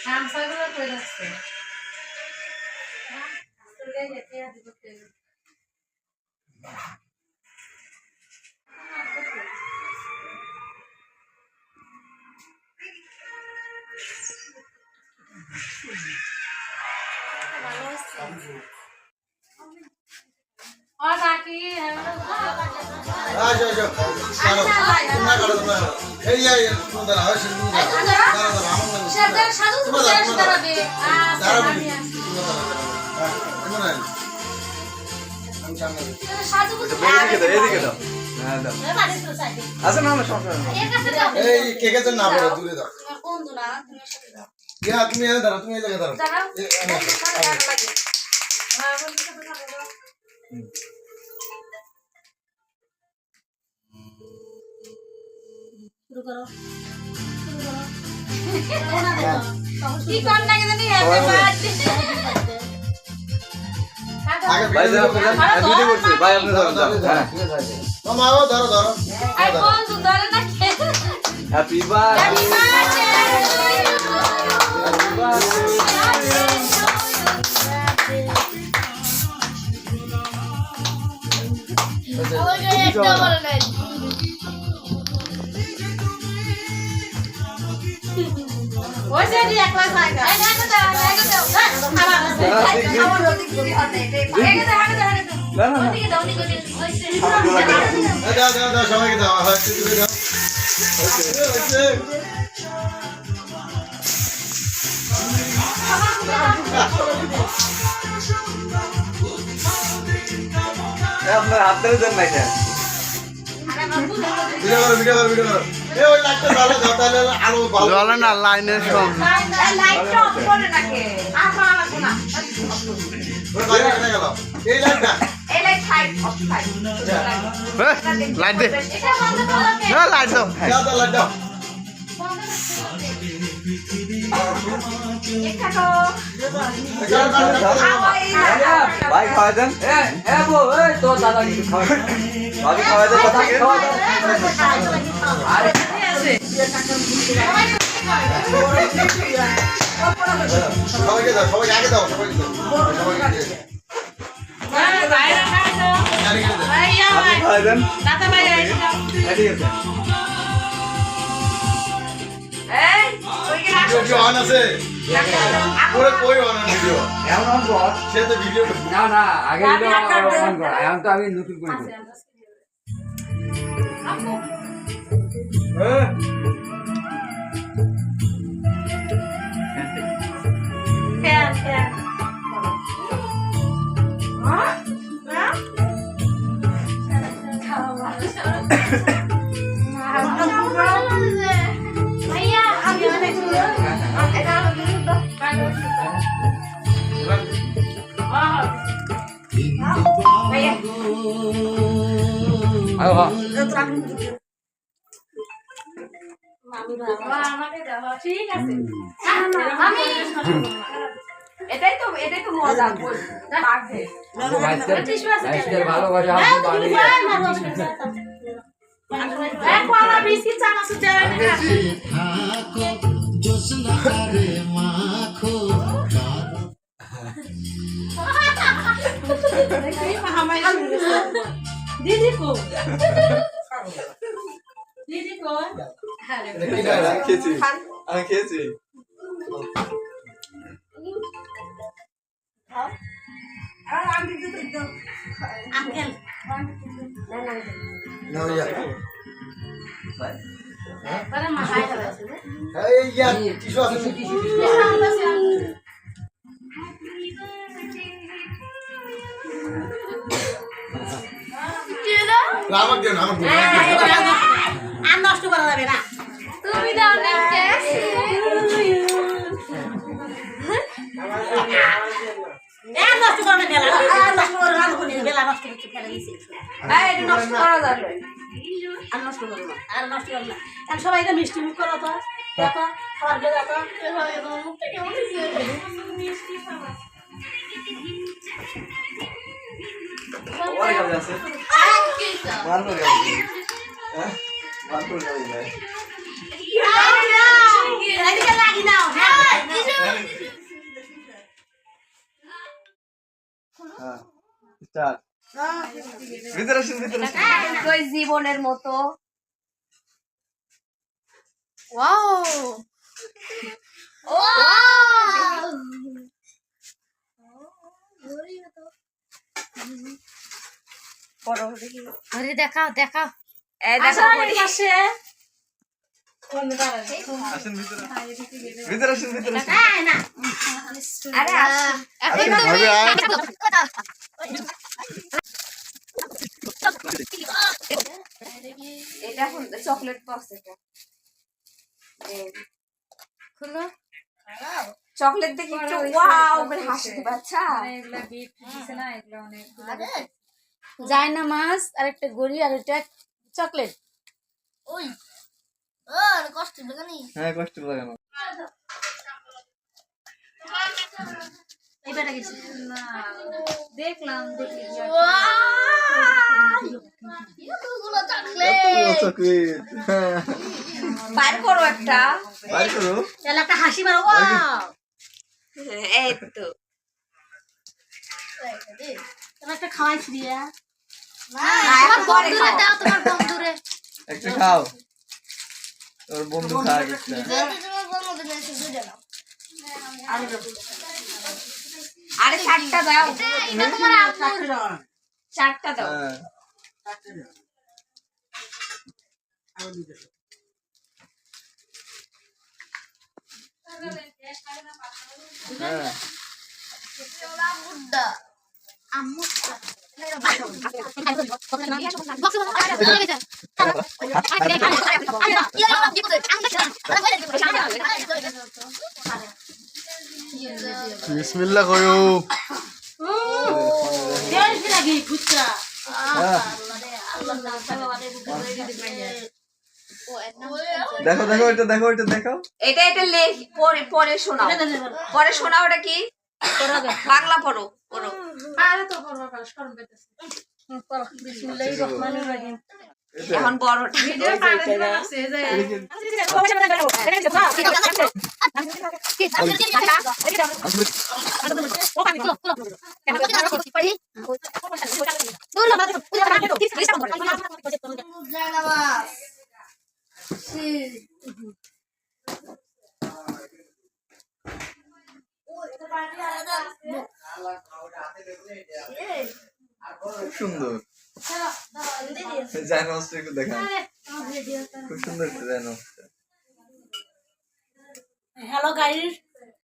গামছাগুলো কই রাখছে? তুলে যেতে আদি করতে ভালো আছে। और बाकी আচ্ছা আচ্ছা চলো তোমরা করো তোমরা এই এই তোমরা দাঁড়াও শুরু দাঁড়াও আমার সেটা সাধু শেষ করাবে দাঁড়াও তোমরা আমি সামনে সাধু এদিকে দাও হ্যাঁ দাও আচ্ছা না না সমস্যা নেই এর কাছে দাও এই কেকে তো না পড়ো দূরে দাও তোমার কোন দুনা তুমি সাথে দাও ইয়া তুমি এনে দাঁড়াও তুমি এই জায়গায় দাঁড়াও দাঁড়াও লাগে হ্যাঁ বলতে তো দাও শুরু করো কি কোন লাগে জানি হ্যাপি বার্থডে আগে ভাই যাও ভিডিও করছি ভাই আপনি ধরুন হ্যাঁ মামা আও ধরো ধরো আই কোন ধরে না কে হ্যাপি বার্থডে ওই যে দি একলা জায়গা এই দেখো দাও খাবার আছে খাবার ওদিক দিকে হতে এই যে হাঁটে হাঁটে না না ওদিকে দাও ওদিকে ওই দাও দাও দাও সবাইকে দাও হাত দিয়ে দাও ওকে আপনার হাত ধরে দেন না কেন ভিডিও করো এই ওই লাইটটা জ্বালা দাও তাহলে আলো ভালো জ্বলে না লাইনের সব লাইট অফ করে রাখে আমার লাগবে না ওই বাইরে কেন গেল এই লাইটটা এই light side off side light দে এটা বন্ধ করো লাইট দাও দাও দাও লাইট দাও ভাই খাওয়া দেন এ বো এই তো দাদা কিছু খাওয়া ভাবি খাওয়া দেন কথা খাওয়া দেন আরে সবাইকে দাও সবাইকে আগে দাও সবাইকে দাও সবাইকে বাইরে খাও ভাইয়া আপনি খাওয়া দেন দাদা ভাই আইছো ঠিক আছে এই ওই কি রাখো ভিডিও অন আছে পুরো কই অন ভিডিও এমন অন কর সে তো ভিডিও না না আগে ভিডিও অন কর এখন তো আমি নতুন করে দেব হ্যাঁ ভাইয়া আমি অনেক এটা ভাইয়া আও হ্যাঁ আমাকে দাও ঠিক আছে আমি এটাই তো মজা বল লাগবে ভাইস্টার ভালোবাসা আপনি বাড়ি দেখো আমার বিস্কিট চানাচ দেয় না दीदी को খেয়েছি আমি খেয়েছি अंकल না ইয়া पर महाय है এই ইয়া টিস্যু আছে আমাকে দেন আমাকে আর নষ্ট করা যাবে না তুমি দাও না নষ্ট করা না বেলা নষ্ট করা না বেলা নষ্ট করতে ফেলে দিয়েছি এটা নষ্ট করা যাবে আর নষ্ট করো না আর নষ্ট করো না আর সবাই এটা মিষ্টি মুখ করো তো দেখো খাবার দিয়ে দেখো মিষ্টি খাবার ওরে গাড়ি আছে মারপুর গাড়ি হ্যাঁ মারপুর গাড়ি নাই এদিকে লাগি নাও হ্যাঁ হ্যাঁ স্টার্ট ভিতরে আসুন কই জীবনের মতো ওয়াও আরে দেখাও দেখাও এই দেখো বড়ি আসুন ভিতরে আসুন ভিতরে আসুন না আরে আসো আচ্ছা, ভাবি আয়। এটা চকলেট বক্স এটা খুলো চকলেট দেখি একটু ওয়াও বলে হাসতে বাচ্চা যায় না মাছ আর একটা গড়ি আর একটা চকলেট ওই ও কষ্ট লাগানি হ্যাঁ কষ্ট লাগানো এইবারে গেছে দেখলাম দেখি এতগুলো চকলেট চকলেট বাইর করো একটা বাইর করো তাহলে একটা হাসি মারো ওয়াও এই তো তোমার একটা খাওয়াইছি দিয়া তোমার বন্ধুরে দাও তোমার বন্ধুরে একটা খাও তোর বন্ধু খায় একটা তোমার বন্ধুরে শুধু দাও আরে চারটা দাও এটা তোমার আব্বুর চারটা দাও হ্যাঁ হ্যাঁ আব্বুরটা আম্মুরটা বিসমিল্লাহ কয়ো হ্যাঁ দেখো দেখো এটা দেখো এটা দেখো এটা এটা লেখ পরে পরে শোনাও পরে শোনাও এটা কি বাংলা পড়ো পড়ো এটা এখন বড়টা খুব সুন্দর জানোস একটু দেখা খুব সুন্দর জানোস হ্যালো গাইস